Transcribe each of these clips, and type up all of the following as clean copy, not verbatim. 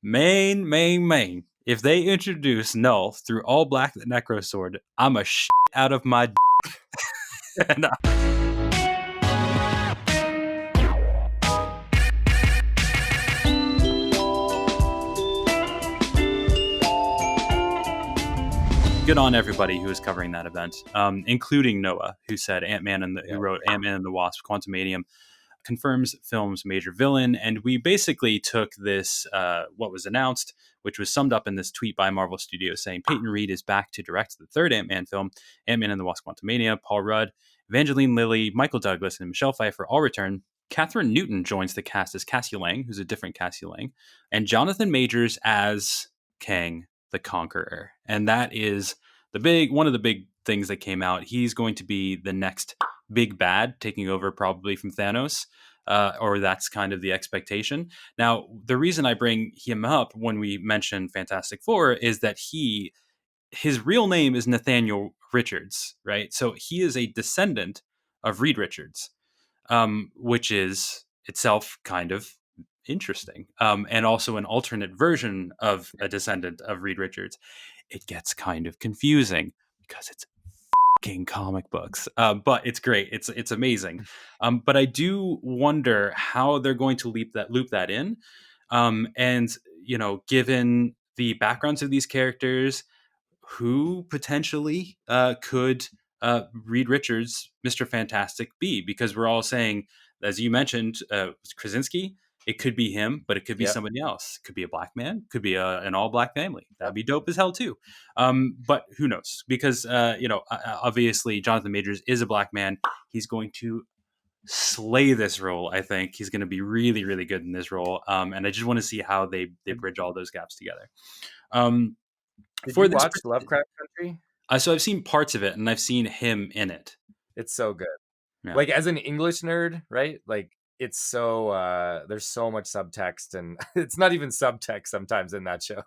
Main. If they introduce Null through all black the Necro Sword, I'm a shit out of my and, good on everybody who is covering that event, including Noah, who said who wrote Ant-Man and the Wasp: Quantumanium confirms film's major villain. And we basically took this, what was announced, which was summed up in this tweet by Marvel Studios saying Peyton Reed is back to direct the third Ant-Man film, Ant-Man and the Wasp: Quantumania. Paul Rudd, Evangeline Lilly, Michael Douglas, and Michelle Pfeiffer all return. Catherine Newton joins the cast as Cassie Lang, who's a different Cassie Lang, and Jonathan Majors as Kang the Conqueror. And that is one of the big things that came out. He's going to be the next big bad, taking over probably from Thanos, or that's kind of the expectation. Now, the reason I bring him up when we mention Fantastic Four is that his real name is Nathaniel Richards, right? So he is a descendant of Reed Richards, which is itself kind of interesting, and also an alternate version of a descendant of Reed Richards. It gets kind of confusing because it's comic books, but it's great. It's amazing. But I do wonder how they're going to loop that in, and given the backgrounds of these characters, who potentially could Reed Richards, Mr. Fantastic, be? Because we're all saying, as you mentioned, Krasinski. It could be him, but it could be somebody else. It could be a black man. Could be an all-black family. That'd be dope as hell too. But who knows? Because obviously Jonathan Majors is a black man. He's going to slay this role. I think he's going to be really, really good in this role. And I just want to see how they bridge all those gaps together. Did you watch Lovecraft Country? So I've seen parts of it, and I've seen him in it. It's so good. Yeah. Like, as an English nerd, right? Like, it's so there's so much subtext, and it's not even subtext sometimes in that show,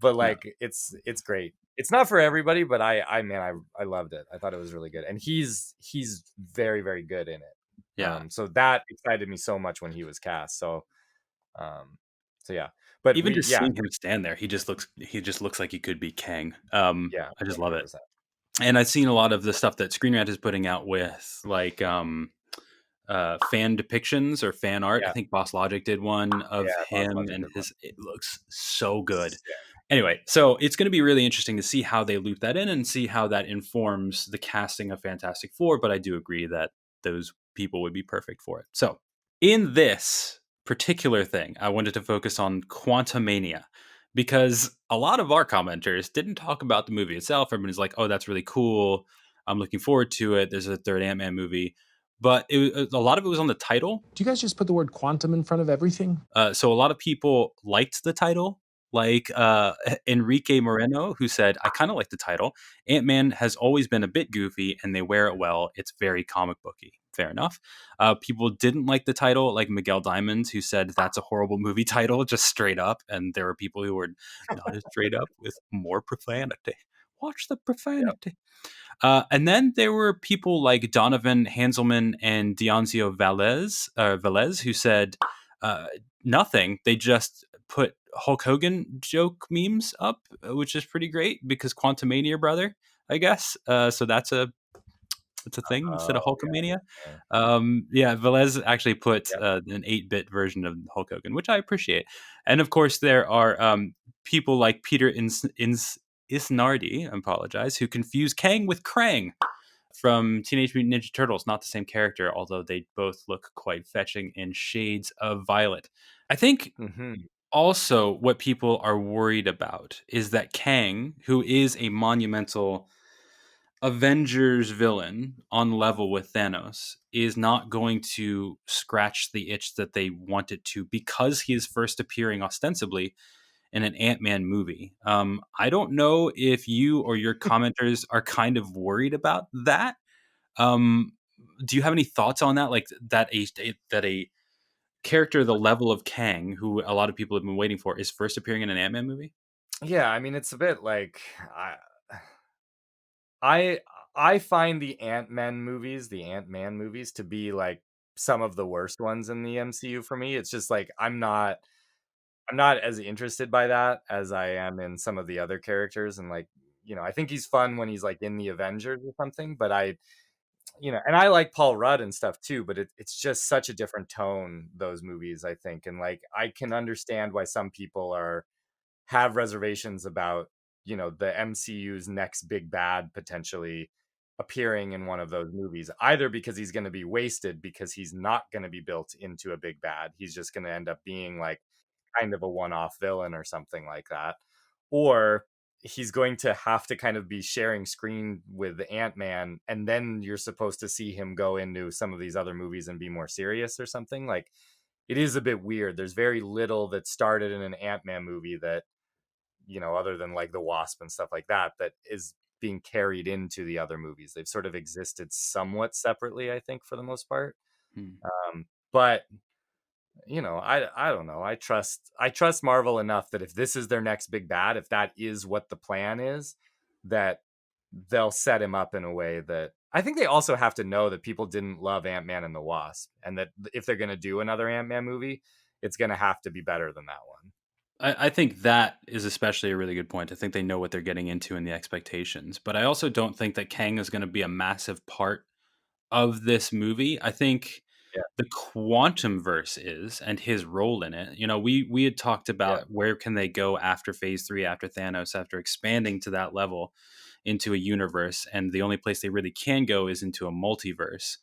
but like it's great. It's not for everybody, but I loved it. I thought it was really good, and he's very, very good in it. Yeah. So that excited me so much when he was cast. So yeah. But even just seeing him stand there, he just looks like he could be Kang. I just love it. And I've seen a lot of the stuff that Screen Rant is putting out with like fan depictions or fan art. I think Boss Logic did one of him, and it looks so good. Anyway, so it's going to be really interesting to see how they loop that in and see how that informs the casting of Fantastic Four. But I do agree that those people would be perfect for it. So in this particular thing, I wanted to focus on Quantumania, because a lot of our commenters didn't talk about the movie itself. Everybody's like, oh, that's really cool. I'm looking forward to it. There's a third Ant-Man movie. But a lot of it was on the title. Do you guys just put the word quantum in front of everything? So a lot of people liked the title, like Enrique Moreno, who said, I kind of like the title. Ant-Man has always been a bit goofy, and they wear it well. It's very comic booky. Fair enough. People didn't like the title, like Miguel Diamond, who said that's a horrible movie title, just straight up. And there were people who were not as straight up with more profanity. Watch the profanity. And then there were people like Donovan Hanselman and Dionzio Velez, who said nothing. They just put Hulk Hogan joke memes up, which is pretty great because Quantumania, brother, I guess. So that's a thing instead of Hulkamania. Velez actually put an 8-bit version of Hulk Hogan, which I appreciate. And of course, there are people like Peter Isnardi, I apologize, who confused Kang with Krang from Teenage Mutant Ninja Turtles. Not the same character, although they both look quite fetching in shades of violet. I think also what people are worried about is that Kang, who is a monumental Avengers villain on level with Thanos, is not going to scratch the itch that they want it to, because he is first appearing ostensibly in an Ant-Man movie. I don't know if you or your commenters are kind of worried about that. Do you have any thoughts on that? Like that a character the level of Kang, who a lot of people have been waiting for, is first appearing in an Ant-Man movie? Yeah, I mean, it's a bit like I find the Ant-Man movies, to be like some of the worst ones in the MCU for me. It's just like I'm not I'm not as interested by that as I am in some of the other characters, and like, I think he's fun when he's like in the Avengers or something, but and I like Paul Rudd and stuff too, but it's just such a different tone, those movies, I think. And like, I can understand why some people have reservations about, the MCU's next big bad potentially appearing in one of those movies, either because he's going to be wasted because he's not going to be built into a big bad. He's just going to end up being like kind of a one-off villain or something like that, or he's going to have to kind of be sharing screen with Ant-Man, and then you're supposed to see him go into some of these other movies and be more serious or something. Like, it is a bit weird. There's very little that started in an Ant-Man movie that, other than like the Wasp and stuff like that, that is being carried into the other movies. They've sort of existed somewhat separately, I think, for the most part. Hmm. But I don't know. I trust Marvel enough that if this is their next big bad, if that is what the plan is, that they'll set him up in a way that I think they also have to know that people didn't love Ant-Man and the Wasp, and that if they're going to do another Ant-Man movie, it's going to have to be better than that one. I think that is especially a really good point. I think they know what they're getting into and the expectations. But I also don't think that Kang is going to be a massive part of this movie. I think Yeah, the quantum verse is, and his role in it. We had talked yeah, about where can they go after phase 3, after Thanos, after expanding to that level into a universe, and the only place they really can go is into a multiverse,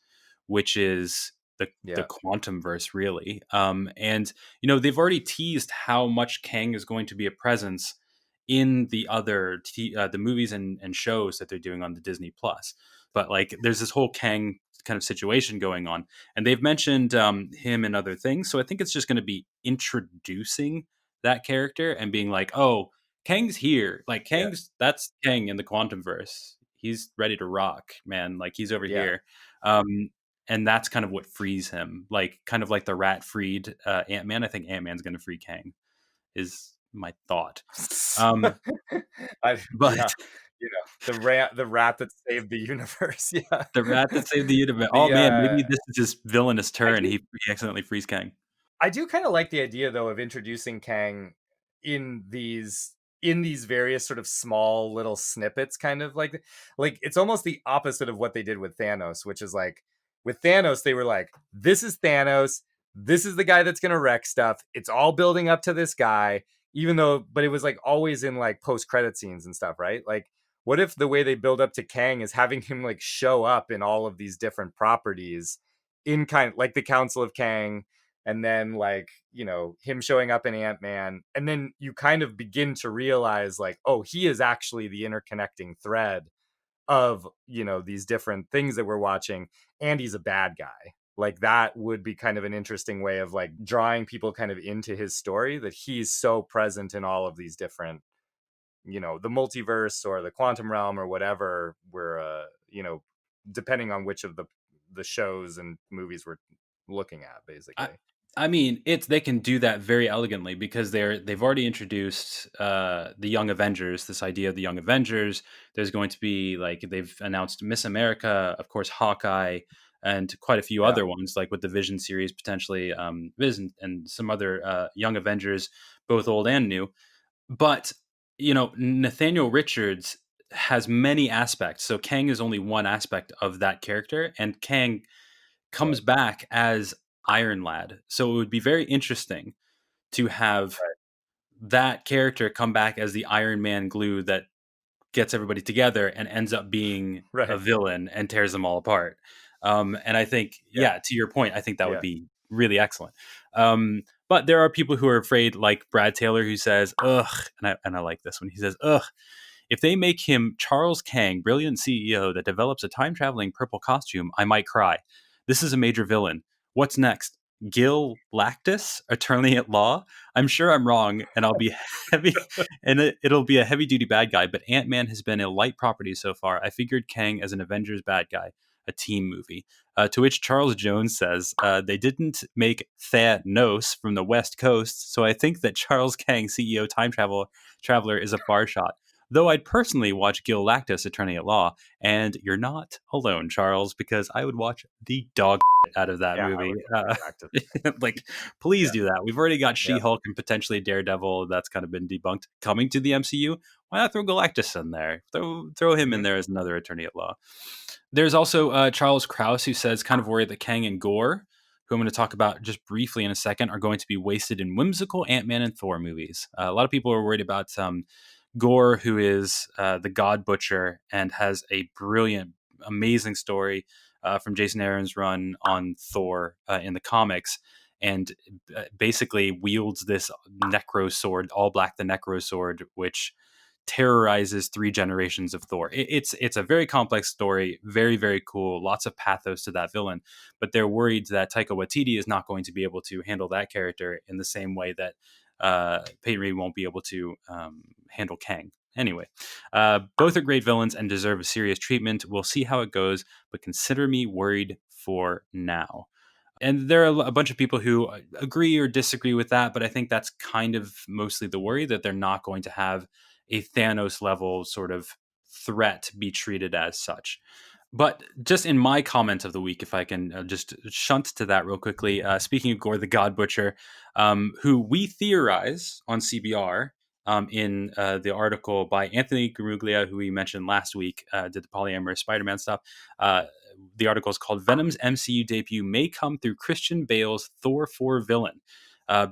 which is the yeah, quantum verse, really. And they've already teased how much Kang is going to be a presence in the other the movies and shows that they're doing on the Disney Plus. But like, there's this whole Kang kind of situation going on, and they've mentioned him and other things. So I think it's just going to be introducing that character and being like, oh, Kang's here. Like, yeah, that's Kang in the quantum verse. He's ready to rock, man. Like, he's over yeah. here. And that's kind of what frees him. Like, kind of like the rat freed Ant-Man. I think Ant-Man's going to free Kang, is my thought. But Yeah, the rat that saved the universe. Yeah, the rat that saved the universe. Oh the man, maybe this is his villainous I turn. do He accidentally frees Kang. I do kind of like the idea though of introducing Kang in these various sort of small little snippets, kind of like it's almost the opposite of what they did with Thanos, which is like, with Thanos they were like, this is Thanos, this is the guy that's going to wreck stuff. It's all building up to this guy, but it was like always in like post credit scenes and stuff, right? Like, what if the way they build up to Kang is having him like show up in all of these different properties, in kind of like the Council of Kang, and then like, him showing up in Ant-Man, and then you kind of begin to realize like, oh, he is actually the interconnecting thread of, these different things that we're watching, and he's a bad guy. Like, that would be kind of an interesting way of like drawing people kind of into his story, that he's so present in all of these different, the multiverse or the quantum realm or whatever we're depending on which of the shows and movies we're looking at, I, basically. I mean, they can do that very elegantly because they've already introduced the Young Avengers. This idea of the Young Avengers. There's going to be, like, they've announced Miss America, of course, Hawkeye, and quite a few Yeah, other ones, like with the Vision series potentially, Viz and some other Young Avengers, both old and new. But Nathaniel Richards has many aspects. So Kang is only one aspect of that character, and Kang right, comes back as Iron Lad. So it would be very interesting to have that character come back as the Iron Man glue that gets everybody together and ends up being right, a right. villain and tears them all apart. And I think, Yeah, yeah, to your point, I think that would yeah. be really excellent. But there are people who are afraid, like Brad Taylor, who says, ugh, and I like this one. He says, ugh, if they make him Charles Kang, brilliant CEO that develops a time traveling purple costume, I might cry. This is a major villain. What's next? Gil Lactus, attorney at law? I'm sure I'm wrong, and I'll be heavy, and it'll be a heavy duty bad guy. But Ant-Man has been a light property so far. I figured Kang as an Avengers bad guy, a team movie. To which Charles Jones says, they didn't make Thanos from the West Coast, so I think that Charles Kang, CEO Traveler, is a far shot. though I'd personally watch Gil Lactus Attorney at Law, and you're not alone, Charles, because I would watch the dog out of that movie. Like, please do that. We've already got She-Hulk and potentially Daredevil. That's kind of been debunked. Coming to the MCU, why not throw Galactus in there? Throw him in there as another Attorney at Law. There's also Charles Kraus, who says kind of worried that Kang and Gore, who I'm going to talk about just briefly in a second, are going to be wasted in whimsical Ant-Man and Thor movies. A lot of people are worried about Gore, who is the God Butcher and has a brilliant, amazing story from Jason Aaron's run on Thor in the comics, and basically wields this Necro sword, all black, the Necro sword, which terrorizes 3 generations of Thor. It's a very complex story, very, very cool, lots of pathos to that villain, but they're worried that Taika Waititi is not going to be able to handle that character in the same way that Peyton Reed won't be able to handle Kang. Anyway, both are great villains and deserve a serious treatment. We'll see how it goes, but consider me worried for now. And there are a bunch of people who agree or disagree with that, but I think that's kind of mostly the worry, that they're not going to have a Thanos level sort of threat be treated as such. But just in my comment of the week, if I can just shunt to that real quickly, speaking of Gore the God Butcher, who we theorize on CBR in the article by Anthony Garuglia, who we mentioned last week, did the polyamorous Spider-Man stuff. The article is called Venom's MCU debut may come through Christian Bale's Thor 4 villain,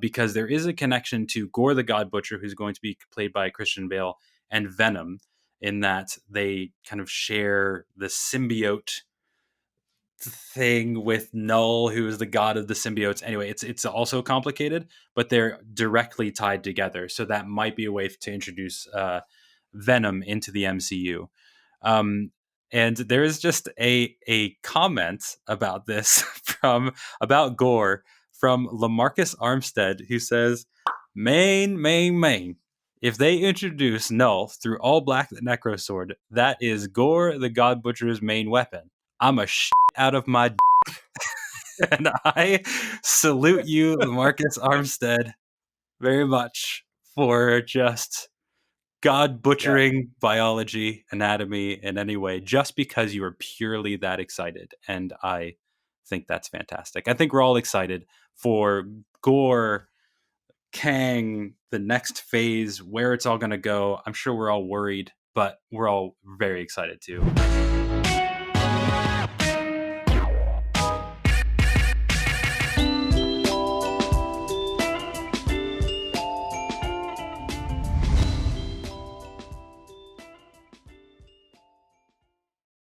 because there is a connection to Gore the God Butcher, who's going to be played by Christian Bale, and Venom, in that they kind of share the symbiote thing with Null, who is the god of the symbiotes. Anyway, it's also complicated, but they're directly tied together. So that might be a way to introduce Venom into the MCU. And there is just a comment about this about Gore from Lamarcus Armstead, who says, Main. If they introduce Null through all black the Necro Sword, that is Gore the God Butcher's main weapon. I'm a shit out of my and I salute you, Lamarcus Armstead, very much for just God butchering biology, anatomy in any way, just because you are purely that excited. And I think that's fantastic. I think we're all excited for Gore, Kang, the next phase, where it's all going to go. I'm sure we're all worried, but we're all very excited too.